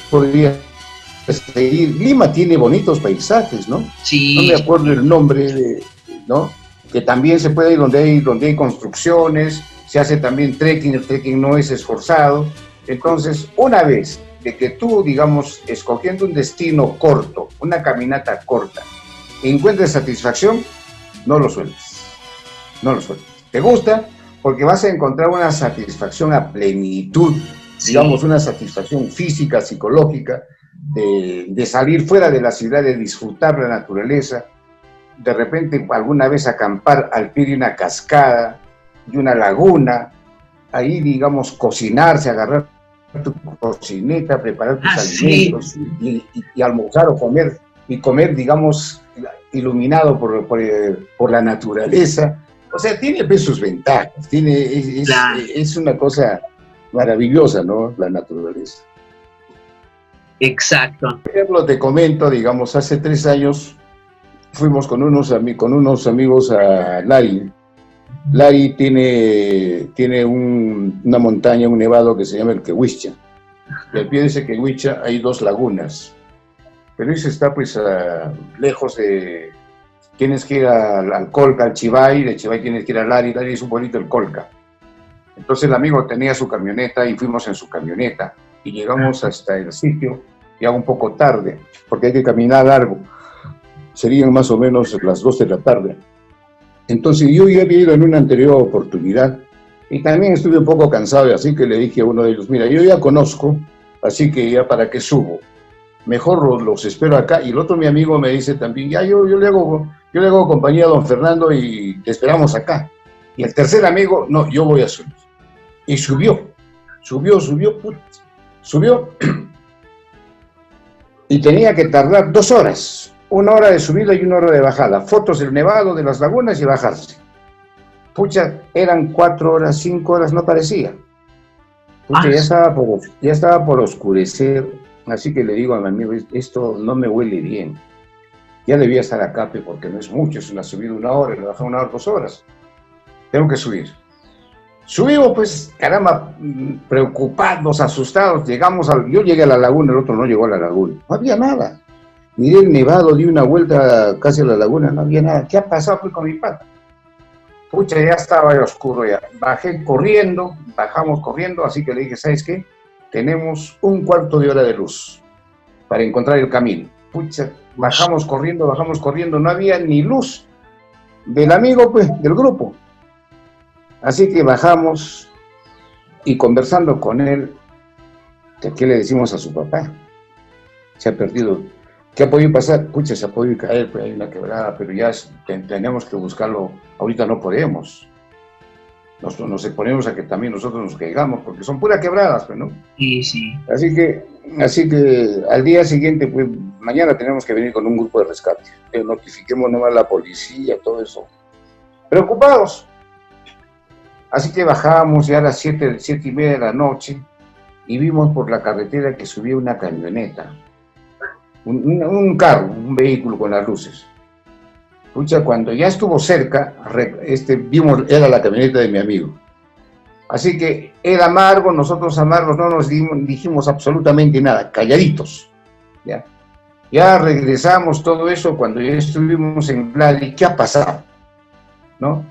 C: podría seguir. Lima tiene bonitos paisajes, ¿no?
D: Sí.
C: No me acuerdo el nombre, ¿no? Que también se puede ir donde hay construcciones, se hace también trekking, el trekking no es esforzado. Entonces, una vez de que tú, digamos, escogiendo un destino corto, una caminata corta, encuentres satisfacción, no lo sueltes. No lo sueltes. ¿Te gusta? Porque vas a encontrar una satisfacción a plenitud, sí, digamos, una satisfacción física, psicológica, de salir fuera de la ciudad, de disfrutar la naturaleza, de repente alguna vez acampar al pie de una cascada, de una laguna, ahí, digamos, cocinarse, agarrar tu cocineta, preparar tus
D: Sí.
C: alimentos y almorzar o comer, digamos, iluminado por la naturaleza. O sea, tiene pues sus ventajas,
D: Claro.
C: es una cosa maravillosa, ¿no? La naturaleza.
D: Exacto.
C: Por ejemplo, te comento, digamos, hace 3 años fuimos con unos amigos a Lari. Lari tiene una montaña, un nevado que se llama el Quehuicha. Y al pie de ese Quehuicha hay 2 lagunas. Pero ese está pues lejos de... Tienes que ir al Colca, al Chivay, de Chivay tienes que ir a Lari es un pueblito el Colca. Entonces el amigo tenía su camioneta y fuimos en su camioneta. Y llegamos hasta el sitio, ya un poco tarde, porque hay que caminar largo. Serían más o menos las 2 de la tarde. Entonces yo ya había ido en una anterior oportunidad y también estuve un poco cansado, así que le dije a uno de ellos, mira, yo ya conozco, así que ya para qué subo. Mejor los espero acá. Y el otro, mi amigo, me dice también, ya yo le hago compañía a don Fernando y te esperamos acá. Y el tercer amigo, no, yo voy a subir. Y subió, y tenía que tardar 2 horas, 1 hora de subida y 1 hora de bajada, fotos del nevado, de las lagunas y bajarse. Pucha, eran 4 horas, 5 horas, no parecía. Pucha, ya estaba por oscurecer, así que le digo a mi amigo, esto no me huele bien. Ya debía estar acá, porque no es mucho, es una subida de 1 hora, y la bajada 1 hora, 2 horas. Tengo que subir. Subimos, pues, caramba, preocupados, asustados, yo llegué a la laguna, el otro no llegó a la laguna, no había nada. Miré el nevado, di una vuelta casi a la laguna, no había nada. ¿Qué ha pasado pues con mi pata? Pucha, ya estaba oscuro ya. Bajamos corriendo, así que le dije, ¿sabes qué? Tenemos 1/4 de hora de luz para encontrar el camino. Pucha, bajamos corriendo, no había ni luz del amigo, pues, del grupo. Así que bajamos y conversando con él, ¿qué le decimos a su papá? Se ha perdido. ¿Qué ha podido pasar? Pucha, se ha podido caer, pues hay una quebrada, pero ya tenemos que buscarlo. Ahorita no podemos. Nos exponemos a que también nosotros nos caigamos, porque son puras quebradas, pues, ¿no?
D: Sí.
C: Así que al día siguiente, pues mañana tenemos que venir con un grupo de rescate. Notifiquemos nomás a la policía, todo eso. Preocupados. Así que bajamos ya a las 7:30 de la noche y vimos por la carretera que subía una camioneta. Un carro, un vehículo con las luces. Pucha, cuando ya estuvo cerca, vimos, era la camioneta de mi amigo. Así que él amargo, nosotros amargos, no nos dijimos absolutamente nada, calladitos. Ya regresamos todo eso cuando ya estuvimos en Vladi. ¿Qué ha pasado? ¿No?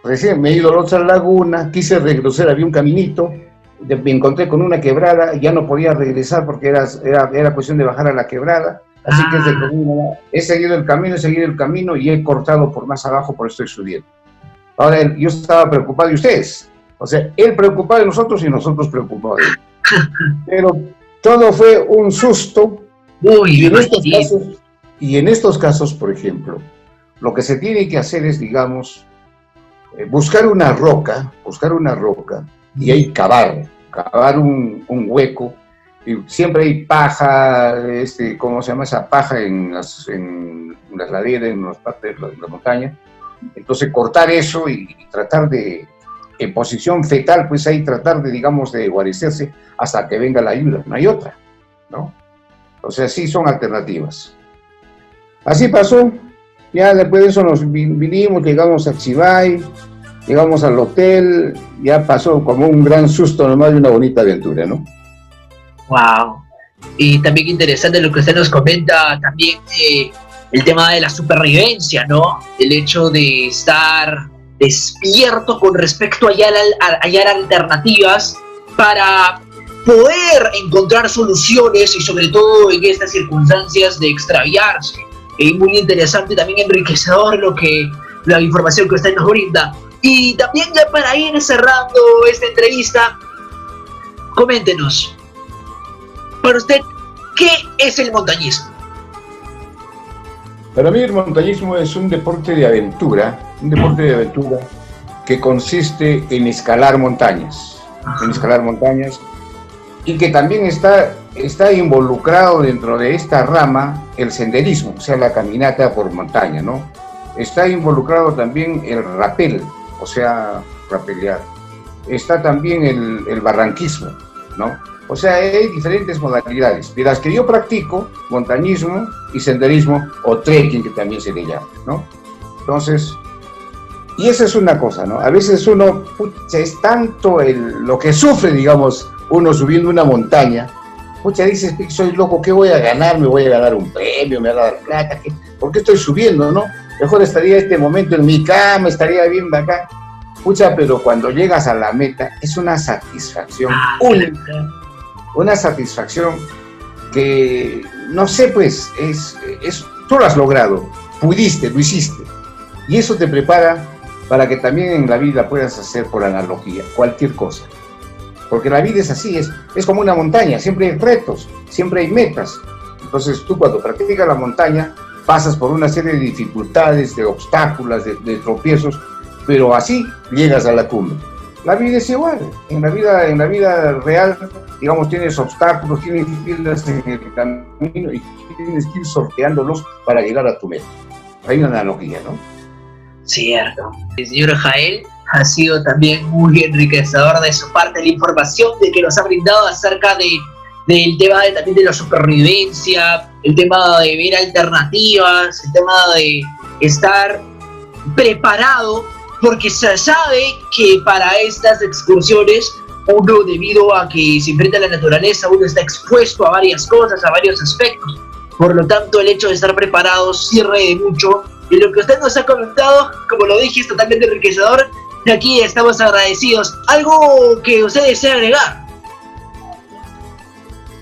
C: Recién me he ido a la otra laguna, quise regresar, había un caminito, me encontré con una quebrada, ya no podía regresar porque era cuestión de bajar a la quebrada, así que he seguido el camino y he cortado por más abajo, por eso estoy subiendo. Ahora, yo estaba preocupado de ustedes, o sea, él preocupado de nosotros y nosotros preocupados de él. Pero todo fue un susto, y en estos casos, por ejemplo, lo que se tiene que hacer es, digamos, buscar una roca y ahí cavar un hueco, y siempre hay paja, ¿cómo se llama esa paja en las laderas, en las partes de la montaña? Entonces cortar eso y tratar de, en posición fetal, pues ahí tratar de, digamos, de guarecerse hasta que venga la ayuda, no hay otra, ¿no? O sea, sí son alternativas. Así pasó. Ya después de eso nos vinimos, llegamos a Chivay, llegamos al hotel, ya pasó como un gran susto nomás de una bonita aventura, ¿no?
D: Wow. Y también interesante lo que usted nos comenta, también el tema de la supervivencia, ¿no? El hecho de estar despierto con respecto a hallar alternativas para poder encontrar soluciones y sobre todo en estas circunstancias de extraviarse. Muy interesante, también enriquecedor la información que usted nos brinda. Y también ya para ir cerrando esta entrevista, coméntenos, para usted, ¿qué es el montañismo?
C: Para mí el montañismo es un deporte de aventura que consiste en escalar montañas, y que también está involucrado dentro de esta rama el senderismo, o sea, la caminata por montaña, ¿no? Está involucrado también el rappel, o sea, rappelear. Está también el barranquismo, ¿no? O sea, hay diferentes modalidades. De las que yo practico, montañismo y senderismo, o trekking, que también se le llama, ¿no? Entonces, y esa es una cosa, ¿no? A veces uno, pucha, es tanto lo que sufre, digamos, uno subiendo una montaña, pucha, dices, soy loco, ¿qué voy a ganar? ¿Me voy a ganar un premio? ¿Me van a dar plata? ¿Por qué estoy subiendo, no? Mejor estaría este momento en mi cama, estaría bien bacán. Pucha, pero cuando llegas a la meta, es una satisfacción única. Una satisfacción que, no sé, pues, tú lo has logrado, pudiste, lo hiciste. Y eso te prepara para que también en la vida puedas hacer, por analogía, cualquier cosa. Porque la vida es así, es como una montaña, siempre hay retos, siempre hay metas. Entonces tú cuando practicas la montaña, pasas por una serie de dificultades, de obstáculos, de tropiezos, pero así llegas a la cumbre. La vida es igual, en la vida real, digamos, tienes obstáculos, tienes piedras en el camino y tienes que ir sorteándolos para llegar a tu meta. Hay una analogía, ¿no?
D: Cierto. El señor Jael ha sido también muy enriquecedor de su parte la información de que nos ha brindado acerca del tema también de la supervivencia, el tema de ver alternativas, el tema de estar preparado, porque se sabe que para estas excursiones uno, debido a que se enfrenta a la naturaleza, uno está expuesto a varias cosas, a varios aspectos. Por lo tanto, el hecho de estar preparado sirve de mucho. Y lo que usted nos ha comentado, como lo dije, es totalmente enriquecedor. Y aquí estamos agradecidos. ¿Algo que usted desea agregar?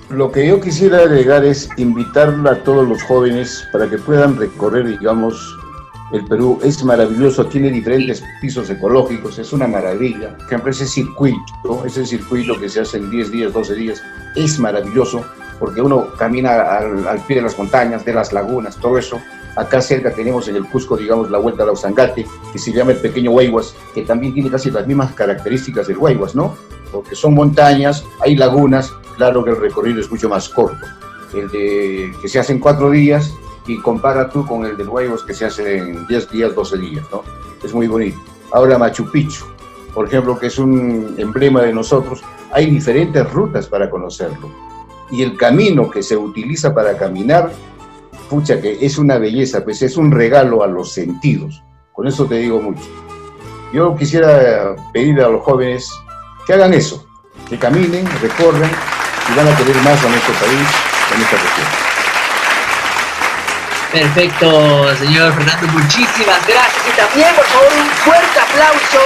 C: Lo que yo quisiera agregar es invitar a todos los jóvenes para que puedan recorrer, digamos, el Perú. Es maravilloso, tiene diferentes pisos ecológicos, es una maravilla. Por ejemplo, ese circuito que se hace en 10 días, 12 días, es maravilloso porque uno camina al pie de las montañas, de las lagunas, todo eso. Acá cerca tenemos en el Cusco, digamos, la Vuelta a la Usangate, que se llama el Pequeño Huayhuas, que también tiene casi las mismas características del Huayhuas, ¿no? Porque son montañas, hay lagunas, claro que el recorrido es mucho más corto. Que se hace en 4 días, y compara tú con el del Huayhuas que se hace en 10 días, 12 días, ¿no? Es muy bonito. Ahora Machu Picchu, por ejemplo, que es un emblema de nosotros, hay diferentes rutas para conocerlo. Y el camino que se utiliza para caminar, pucha, que es una belleza, pues es un regalo a los sentidos. Con eso te digo mucho. Yo quisiera pedir a los jóvenes que hagan eso, que caminen, recorran y van a querer más a nuestro país en esta región.
D: Perfecto, señor Fernando, muchísimas gracias. Y también, por favor, un fuerte aplauso.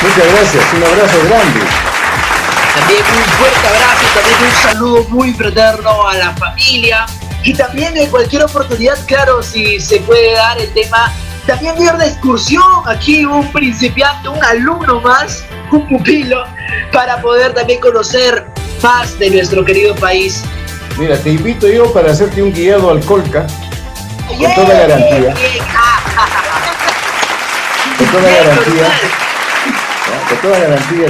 C: Muchas gracias, un abrazo grande.
D: También un fuerte abrazo, también un saludo muy fraterno a la familia. Y también en cualquier oportunidad, claro, si se puede dar el tema, también ir de excursión, aquí un principiante, un alumno más, un pupilo, para poder también conocer más de nuestro querido país.
C: Mira, te invito yo para hacerte un guiado al Colca, con toda garantía. Con toda garantía. Con toda garantía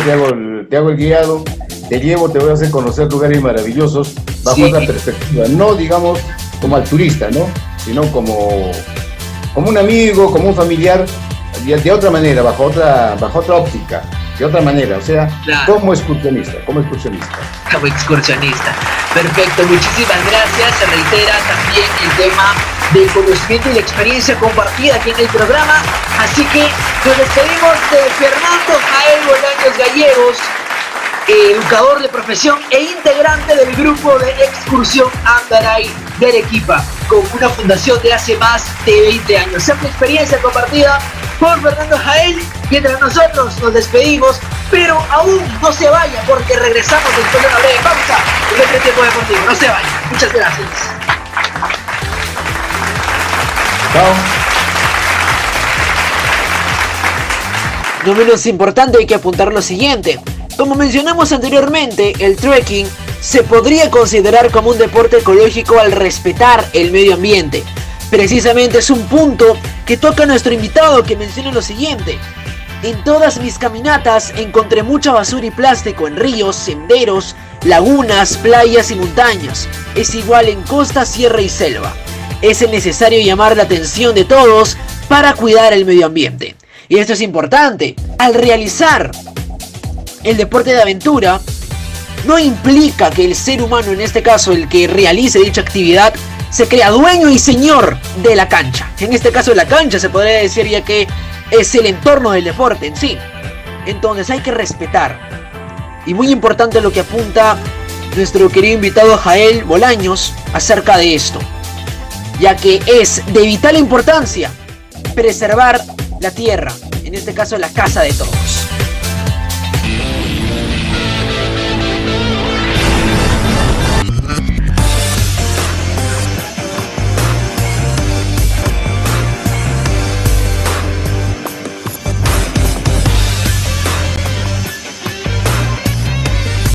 C: te hago el guiado, te llevo, te voy a hacer conocer lugares maravillosos bajo otra perspectiva, no digamos como al turista, ¿no? Sino como un amigo, como un familiar, de otra manera, bajo otra óptica, de otra manera, o sea, claro. como excursionista. Como excursionista.
D: Perfecto, muchísimas gracias. Se reitera también el tema del conocimiento y la experiencia compartida aquí en el programa. Así que nos despedimos de Fernando Jael Bolaños Gallegos, educador de profesión e integrante del grupo de excursión Andaray de Arequipa, con una fundación de hace más de 20 años. Siempre experiencia compartida por Fernando Jael, mientras nosotros nos despedimos, pero aún no se vaya porque regresamos después de una breve pausa en este tiempo deportivo. No se vaya. Muchas gracias.
C: Chao.
E: No menos importante, hay que apuntar lo siguiente. Como mencionamos anteriormente, el trekking se podría considerar como un deporte ecológico al respetar el medio ambiente. Precisamente es un punto que toca nuestro invitado, que menciona lo siguiente. En todas mis caminatas encontré mucha basura y plástico en ríos, senderos, lagunas, playas y montañas. Es igual en costa, sierra y selva. Es necesario llamar la atención de todos para cuidar el medio ambiente. Y esto es importante. Al realizar el deporte de aventura, no implica que el ser humano, en este caso el que realice dicha actividad, se crea dueño y señor de la cancha. En este caso la cancha se podría decir, ya que es el entorno del deporte en sí. Entonces hay que respetar. Y muy importante lo que apunta nuestro querido invitado Jael Bolaños acerca de esto, ya que es de vital importancia preservar la tierra, en este caso la casa de todos.